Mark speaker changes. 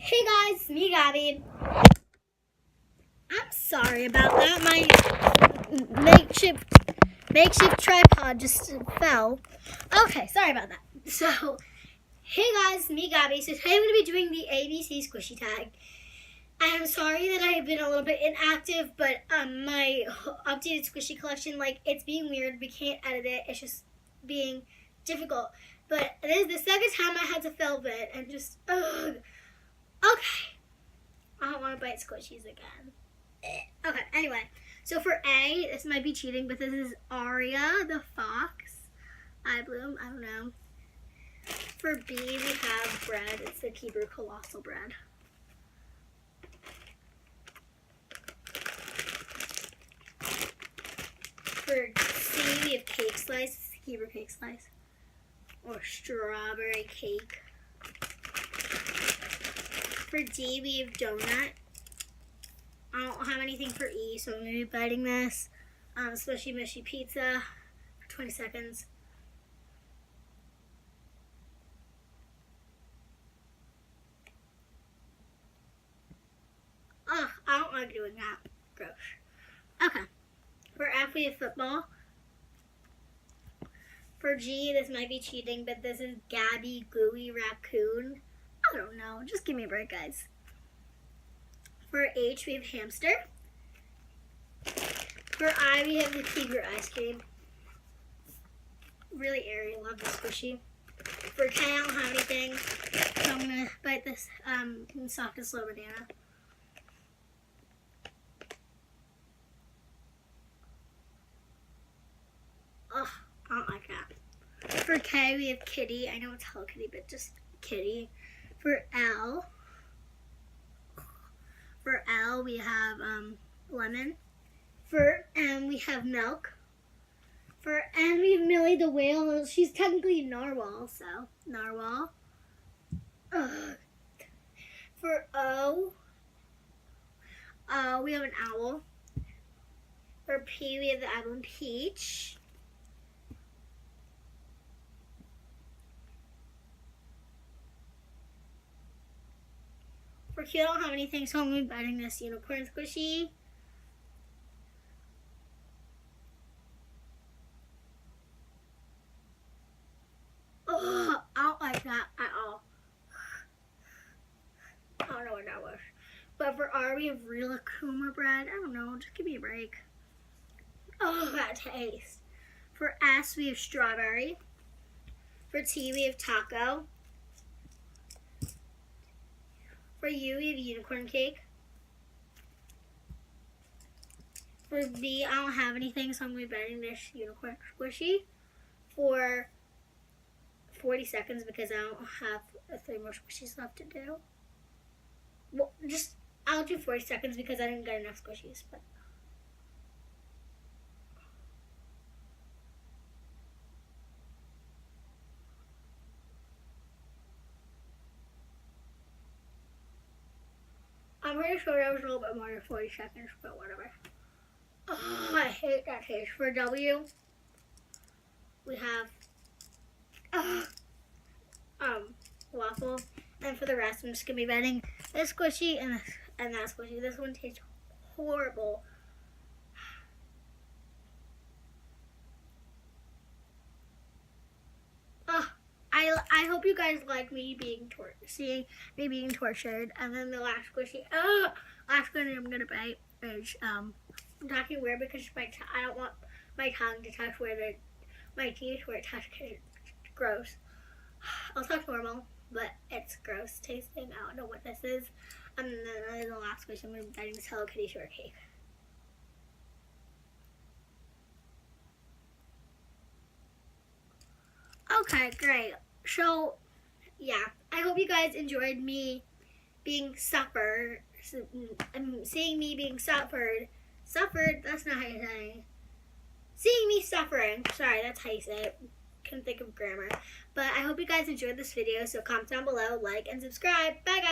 Speaker 1: Hey guys, it's me Gabby. I'm sorry about that. My makeshift tripod just fell. Okay, sorry about that. So, hey guys, it's me Gabby. So today I'm going to be doing the ABC squishy tag. I'm sorry that I've been a little bit inactive, but my updated squishy collection, it's being weird. We can't edit it. It's just being difficult. But this is the second time I had to film it, and just, ugh. Okay. I don't want to bite squishies again. Okay, anyway. So for A, this might be cheating, but this is Aria the fox. Eye bloom, I don't know. For B, we have bread. It's the Hebrew colossal bread. For C, we have cake slice. It's the Hebrew cake slice. Or strawberry cake. For D, we have donut. I don't have anything for E, so I'm going to be biting this. Smushy mushy pizza for 20 seconds. Ugh, I don't like doing that. Gross. Okay. For F, we have football. For G, this might be cheating, but this is Gabby Gooey Raccoon. I don't know. Just give me a break, guys. For H, we have hamster. For I, we have the tiger ice cream. Really airy. Love this squishy. For K, I don't have anything, so I'm going to bite this soft and slow banana. Ugh, I don't like that. For K, we have kitty. I know it's Hello Kitty, but just kitty. For L, we have lemon. For M, we have milk. For N, we have Millie the whale. She's technically narwhal, so narwhal. Ugh. For O, we have an owl. For P, we have the apple and peach. For Q, I don't have anything, so I'm going to be biting this unicorn squishy. Ugh, I don't like that at all. I don't know what that was. But for R, we have real Akuma bread. I don't know, just give me a break. Oh, that taste. For S, we have strawberry. For T, we have taco. For U, we have unicorn cake. For V, I don't have anything, so I'm going to be biting this unicorn squishy for 40 seconds because I don't have 3 more squishies left to do. Well, I'll do 40 seconds because I didn't get enough squishies. But I'm pretty sure that was a little bit more than 40 seconds, but whatever. Oh, I hate that taste. For W, we have waffle. And for the rest, I'm just going to be biting this squishy and that squishy. This one tastes horrible. I hope you guys like me seeing me being tortured. And then the last squishy, last one I'm gonna bite is I'm talking weird because I don't want my tongue to touch my teeth where it touches. It's gross. I'll talk normal, but it's gross tasting. I don't know what this is. And then the last squishy, I'm gonna be biting this Hello Kitty shortcake. Okay, great. So, yeah, I hope you guys enjoyed me being suffered, seeing me being suffered. Suffered, that's not how you say it. Seeing me suffering. Sorry, that's how you say it. Couldn't think of grammar. But I hope you guys enjoyed this video, so comment down below, like, and subscribe. Bye, guys.